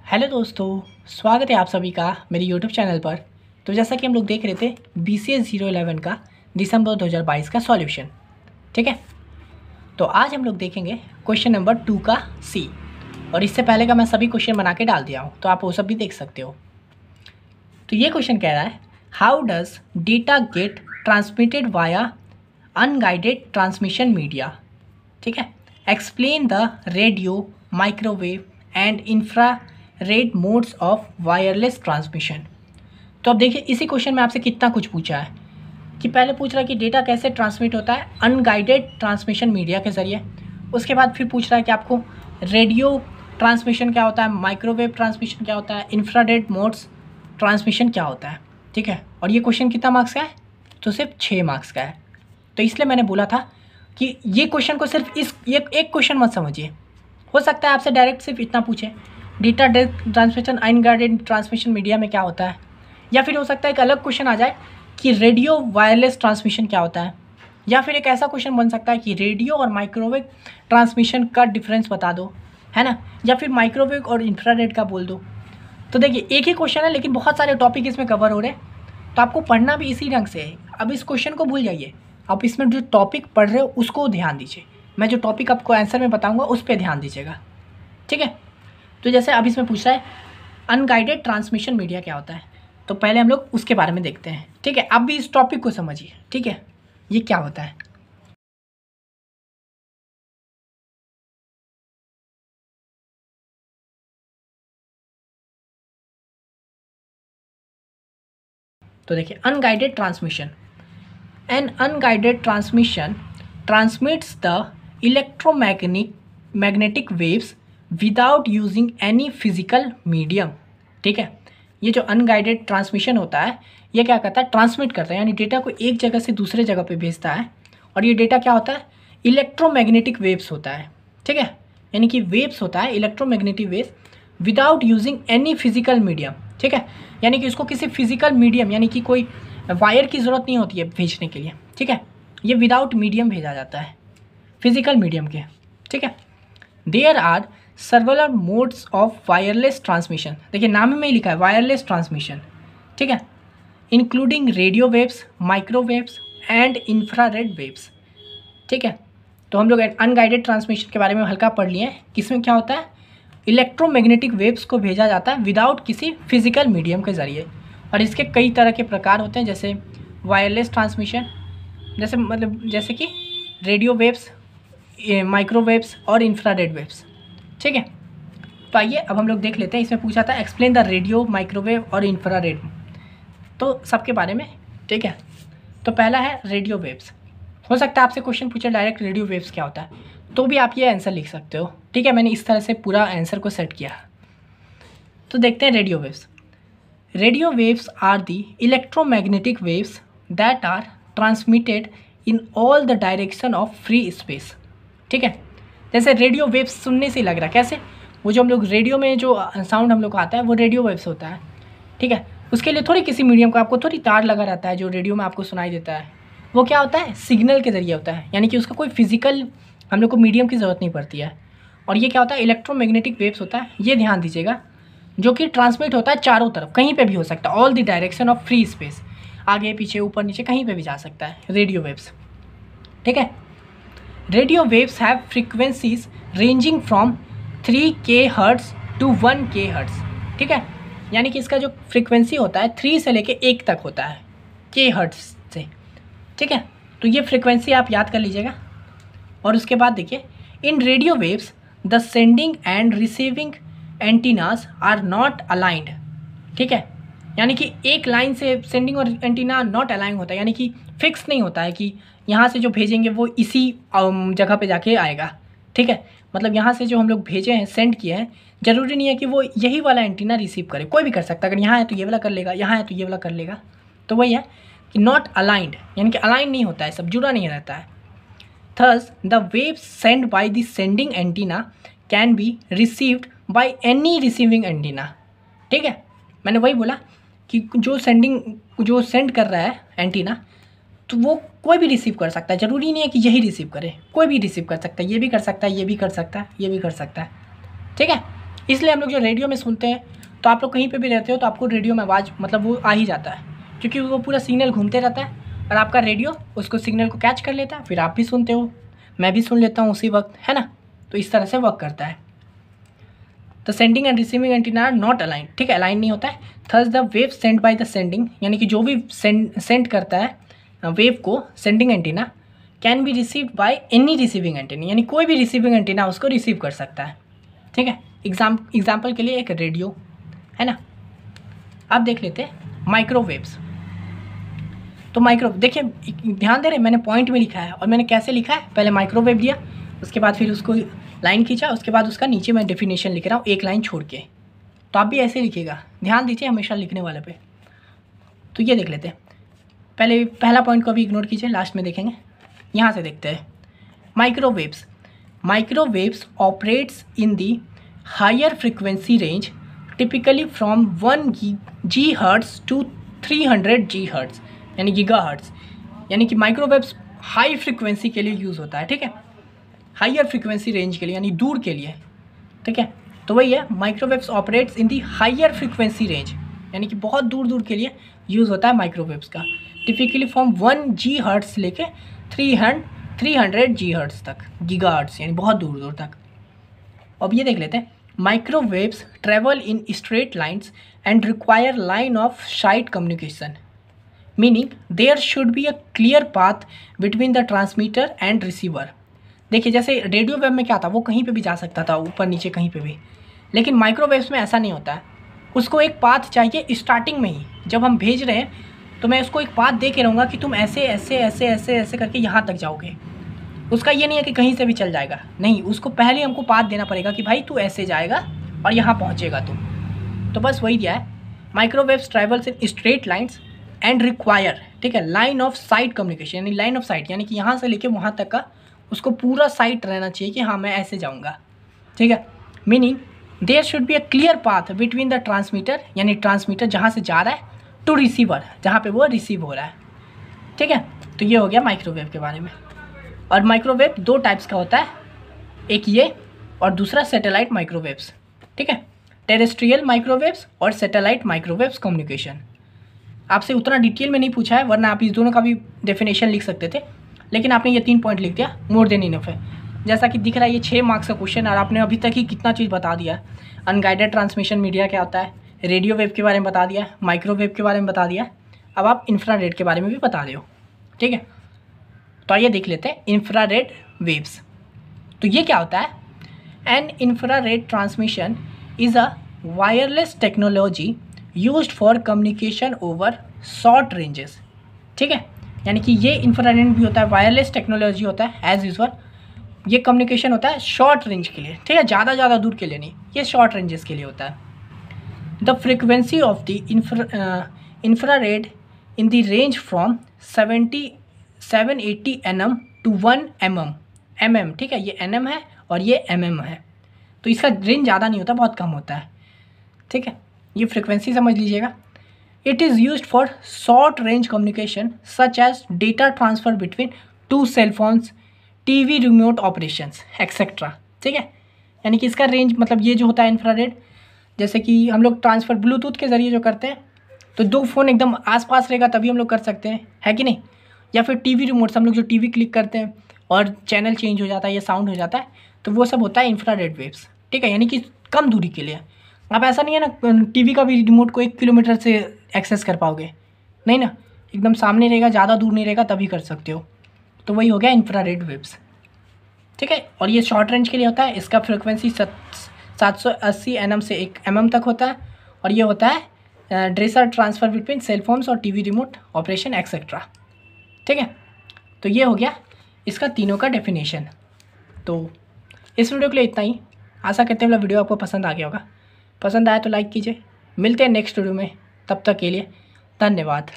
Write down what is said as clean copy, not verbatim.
Hello दोस्तों, स्वागत है आप सभी का मेरे यूट्यूब चैनल पर। तो जैसा कि हम लोग देख रहे थे BCS 011 का दिसंबर 2022 का सॉल्यूशन, ठीक है। तो आज हम लोग देखेंगे क्वेश्चन नंबर 2 का C। और इससे पहले का मैं सभी क्वेश्चन बना के डाल दिया हूँ, तो आप वो सब भी देख सकते हो। तो ये क्वेश्चन कह रहा है, how does data gate transmitted via unguided transmission media, ठीक है। Explain the radio, microwave and infrared modes of wireless transmission. तो अब देखिए इसी क्वेश्चन में आपसे कितना कुछ पूछा है कि पहले पूछ रहा है कि डेटा कैसे ट्रांसमिट होता है अनगाइडेड ट्रांसमिशन मीडिया के ज़रिए। उसके बाद फिर पूछ रहा है कि आपको रेडियो ट्रांसमिशन क्या होता है, माइक्रोवेव ट्रांसमिशन क्या होता है, इंफ्रारेड मोड्स ट्रांसमिशन क्या होता है, ठीक है। और ये क्वेश्चन कितना मार्क्स का है? तो सिर्फ 6 मार्क्स का है। तो इसलिए मैंने बोला था कि ये क्वेश्चन को सिर्फ ये एक क्वेश्चन मत समझिए। हो सकता है आपसे डायरेक्ट सिर्फ इतना पूछे, data transmission unguided transmission media में क्या होता है, या फिर हो सकता है एक अलग क्वेश्चन आ जाए कि रेडियो वायरलेस ट्रांसमिशन क्या होता है, या फिर एक ऐसा क्वेश्चन बन सकता है कि रेडियो और माइक्रोवेव ट्रांसमिशन का डिफरेंस बता दो, है ना, या फिर माइक्रोवेव और इंफ्रारेड का बोल दो। तो देखिए एक ही क्वेश्चन है लेकिन बहुत सारे टॉपिक इसमें कवर हो रहे हैं, तो आपको पढ़ना भी इसी ढंग से है। अब इस क्वेश्चन को भूल जाइए, आप इसमें जो टॉपिक पढ़ रहे हो उसको ध्यान दीजिए। मैं जो टॉपिक आपको आंसर में बताऊंगा उस पर ध्यान दीजिएगा, ठीक है। तो जैसे अब इसमें पूछ रहा है अनगाइडेड ट्रांसमिशन मीडिया क्या होता है, तो पहले हम लोग उसके बारे में देखते हैं, ठीक है। अब भी इस टॉपिक को समझिए, ठीक है, ये क्या होता है। तो देखिए unguided transmission, an unguided transmission transmits the electromagnetic waves without using any physical medium, ठीक है। ये जो अनगाइडेड ट्रांसमिशन होता है ये क्या करता है, ट्रांसमिट करता है, यानी डेटा को एक जगह से दूसरे जगह पे भेजता है। और ये डेटा क्या होता है, इलेक्ट्रोमैग्नेटिक वेव्स होता है, ठीक है। यानी कि वेव्स होता है electromagnetic waves without using any physical medium, ठीक है। यानी कि इसको किसी फिजिकल मीडियम यानी कि कोई वायर की ज़रूरत नहीं होती है भेजने के लिए, ठीक है। ये विदाउट मीडियम भेजा जाता है, फिजिकल मीडियम के, ठीक है। There are several modes of wireless transmission, देखिए नाम में ही लिखा है वायरलेस ट्रांसमिशन, ठीक है, including radio waves, microwaves and infrared waves, ठीक है। तो हम लोग अनगाइडेड ट्रांसमिशन के बारे में हल्का पढ़ लिए, किसमें क्या होता है, इलेक्ट्रोमैग्नेटिक वेव्स को भेजा जाता है विदाउट किसी फिजिकल मीडियम के ज़रिए। और इसके कई तरह के प्रकार होते हैं, जैसे वायरलेस ट्रांसमिशन, जैसे कि रेडियो वेव्स, माइक्रोवेव्स और इंफ्रारेड वेव्स, ठीक है। तो आइए अब हम लोग देख लेते हैं, इसमें पूछा था एक्सप्लेन द रेडियो, माइक्रोवेव और इंफ्रारेड, तो सबके बारे में, ठीक है। तो पहला है रेडियो वेव्स। हो सकता है आपसे क्वेश्चन पूछे डायरेक्ट रेडियो वेव्स क्या होता है, तो भी आप ये आंसर लिख सकते हो, ठीक है। मैंने इस तरह से पूरा आंसर को सेट किया। तो देखते हैं radio waves. Radio waves are the electromagnetic waves that are transmitted in all the direction of free space, ठीक है। जैसे रेडियो वेव्स सुनने से लग रहा है, कैसे, वो जो हम लोग रेडियो में जो साउंड हम लोग को आता है वो रेडियो वेव्स होता है, ठीक है। उसके लिए थोड़ी किसी मीडियम का आपको थोड़ी तार लगा रहता है जो रेडियो में आपको सुनाई देता है, वो क्या होता है, सिग्नल के ज़रिए होता है, यानी कि उसका कोई फिजिकल हम लोग को मीडियम की ज़रूरत नहीं पड़ती है। और ये क्या होता है, इलेक्ट्रोमैग्नेटिक वेव्स होता है, ये ध्यान दीजिएगा, जो कि ट्रांसमिट होता है चारों तरफ, कहीं पे भी हो सकता है, all the direction of free space, आगे पीछे ऊपर नीचे कहीं पे भी जा सकता है रेडियो वेव्स, ठीक है। Radio waves have frequencies ranging from 3K hertz to 1K hertz, ठीक है। यानी कि इसका जो फ्रीक्वेंसी होता है 3 से लेके 1 तक होता है, K हर्ट्ज से, ठीक है। तो ये फ्रीक्वेंसी आप याद कर लीजिएगा। और उसके बाद देखिए, in radio waves the sending and receiving antennas are not aligned, ठीक है। यानी कि एक लाइन से सेंडिंग और एंटीना नॉट अलाइन होता है, यानी कि फिक्स नहीं होता है कि यहाँ से जो भेजेंगे वो इसी जगह पे जाके आएगा, ठीक है। मतलब यहाँ से जो हम लोग भेजे हैं, सेंड किए हैं, ज़रूरी नहीं है कि वो यही वाला एंटीना रिसीव करे, कोई भी कर सकता है। अगर यहाँ है तो ये वाला कर लेगा, यहाँ है तो ये वाला कर लेगा। तो वही है कि नॉट अलाइंड, यानी कि अलाइन नहीं होता है, सब जुड़ा नहीं रहता है। Thus the waves send by the sending antenna can be received by any receiving antenna, ठीक है। मैंने वही बोला कि जो सेंड कर रहा है एंटीना, तो वो कोई भी रिसीव कर सकता है, ज़रूरी नहीं है कि यही रिसीव करे, कोई भी रिसीव कर सकता है, ये भी कर सकता है, ये भी कर सकता है, ये भी कर सकता है, ठीक है। इसलिए हम लोग जो रेडियो में सुनते हैं, तो आप लोग कहीं पे भी रहते हो तो आपको रेडियो में आवाज़ मतलब वो आ ही जाता है, क्योंकि वो पूरा सिग्नल घूमते रहता है और आपका रेडियो उसको सिग्नल को कैच कर लेता है, फिर आप भी सुनते हो, मैं भी सुन लेता हूँ उसी वक्त, है ना। तो इस तरह से वर्क करता है। तो sending and receiving antenna are not align, ठीक है, अलाइन नहीं होता है। Thus the wave send by the sending, यानी कि जो भी सेंड करता है वेव को sending antenna, can be received by any receiving antenna, यानी कोई भी रिसीविंग एंटीना उसको रिसीव कर सकता है, ठीक है। एग्जाम्पल के लिए एक रेडियो, है ना। अब देख लेते हैं माइक्रोवेव्स। तो माइक्रोवेव देखिए, ध्यान दे रहे, मैंने पॉइंट में लिखा है और मैंने कैसे लिखा है, पहले माइक्रोवेव दिया, उसके बाद फिर उसको लाइन खींचा, उसके बाद उसका नीचे मैं डेफिनेशन लिख रहा हूँ एक लाइन छोड़ के। तो आप भी ऐसे लिखिएगा, ध्यान दीजिए हमेशा लिखने वाले पे। तो ये देख लेते हैं, पहले पहला पॉइंट को भी इग्नोर कीजिए, लास्ट में देखेंगे। यहाँ से देखते हैं microwaves. Microwaves operates in the higher frequency range typically from 1 GHz to 300 GHz, यानी गीगाहर्ट्ज़। यानी कि माइक्रोवेव्स हाई फ्रिक्वेंसी के लिए यूज़ होता है, ठीक है, हायर फ्रिक्वेंसी रेंज के लिए, यानी दूर के लिए, ठीक है। तो वही है, microwaves operates in the higher frequency range, यानी कि बहुत दूर दूर के लिए यूज़ होता है माइक्रोवेव्स का, टिपिकली फ्रॉम 1 GHz से लेके 300 GHz तक, गीगाहर्ट्ज़ यानी बहुत दूर दूर तक। अब ये देख लेते हैं, microwaves travel in straight lines and require line of sight communication, meaning there should be a clear path between the transmitter and receiver. देखिए जैसे रेडियो वेव में क्या था, वो कहीं पे भी जा सकता था, ऊपर नीचे कहीं पे भी, लेकिन माइक्रोवेव्स में ऐसा नहीं होता है। उसको एक पाथ चाहिए स्टार्टिंग में ही, जब हम भेज रहे हैं तो मैं उसको एक पाथ दे के रहूँगा कि तुम ऐसे ऐसे ऐसे ऐसे ऐसे करके यहाँ तक जाओगे। उसका ये नहीं है कि कहीं से भी चल जाएगा, नहीं, उसको पहले हमको पाथ देना पड़ेगा कि भाई तू ऐसे जाएगा और यहाँ पहुँचेगा तुम। तो बस वही दिया है, microwaves travels in straight lines and require, ठीक है, लाइन ऑफ साइट कम्युनिकेशन, यानी लाइन ऑफ साइट, यानी कि यहाँ से लेके वहाँ तक का उसको पूरा साइट रहना चाहिए कि हाँ मैं ऐसे जाऊँगा, ठीक है। Meaning there should be a clear path between the transmitter, यानी ट्रांसमीटर जहाँ से जा रहा है, टू रिसीवर जहाँ पे वो रिसीव हो रहा है, ठीक है। तो ये हो गया माइक्रोवेव के बारे में। और माइक्रोवेव दो टाइप्स का होता है, एक ये और दूसरा सैटेलाइट माइक्रोवेव्स, ठीक है, टेरेस्ट्रियल माइक्रोवेव्स और सैटेलाइट माइक्रोवेव्स कम्युनिकेशन। आपसे उतना डिटेल में नहीं पूछा है, वरना आप इस दोनों का भी डेफिनेशन लिख सकते थे, लेकिन आपने ये 3 पॉइंट लिख दिया, मोर देन इनफ है। जैसा कि दिख रहा है ये 6 मार्क्स का क्वेश्चन, और आपने अभी तक ही कितना चीज़ बता दिया है। अनगाइडेड ट्रांसमिशन मीडिया क्या होता है, रेडियो वेव के बारे में बता दिया, माइक्रोवेव के बारे में बता दिया, अब आप इंफ्रारेड के बारे में भी बता रहे हो, ठीक है। तो आइए देख लेते हैं इंफ्रारेड वेव्स। तो ये क्या होता है, an infrared transmission is a wireless technology used for communication over short ranges, ठीक है। यानी कि ये इंफ्रारेड भी होता है, वायरलेस टेक्नोलॉजी होता है एज यूजुअल। ये कम्युनिकेशन होता है शॉर्ट रेंज के लिए, ठीक है, ज़्यादा दूर के लिए नहीं, ये शॉर्ट रेंजेस के लिए होता है। The frequency of the infrared in the range from 780 nm to 1 mm, ठीक है, ये nm है और ये mm है, तो इसका रेंज ज़्यादा नहीं होता, बहुत कम होता है, ठीक है। ये फ्रिक्वेंसी समझ लीजिएगा। It is used for short range communication such as data transfer between 2 cell phones, TV remote operations etcetera, ठीक है। यानी कि इसका रेंज मतलब ये जो होता है इंफ्रारेड, जैसे कि हम लोग ट्रांसफ़र ब्लूटूथ के ज़रिए जो करते हैं, तो 2 फ़ोन एकदम आसपास रहेगा तभी हम लोग कर सकते हैं, है कि नहीं। या फिर टीवी रिमोट से हम लोग जो टीवी क्लिक करते हैं और चैनल चेंज हो जाता है या साउंड हो जाता है, तो वो सब होता है इंफ्रारेड वेव्स, ठीक है, यानी कि कम दूरी के लिए। अब ऐसा नहीं है ना टीवी का भी रिमोट को 1 किलोमीटर से एक्सेस कर पाओगे, नहीं ना, एकदम सामने रहेगा, ज़्यादा दूर नहीं रहेगा तभी कर सकते हो। तो वही हो गया इंफ्रारेड वेव्स, ठीक है। और ये शॉर्ट रेंज के लिए होता है, इसका फ्रिक्वेंसी 780 nm से 1 mm तक होता है, और ये होता है data transfer between cell phones और टीवी रिमोट ऑपरेशन एक्सेट्रा, ठीक है। तो ये हो गया इसका तीनों का डेफिनेशन। तो इस वीडियो के लिए इतना ही, आशा करते हैं वीडियो आपको पसंद आ गया होगा। पसंद आया तो लाइक कीजिए, मिलते हैं नेक्स्ट वीडियो में, तब तक के लिए धन्यवाद।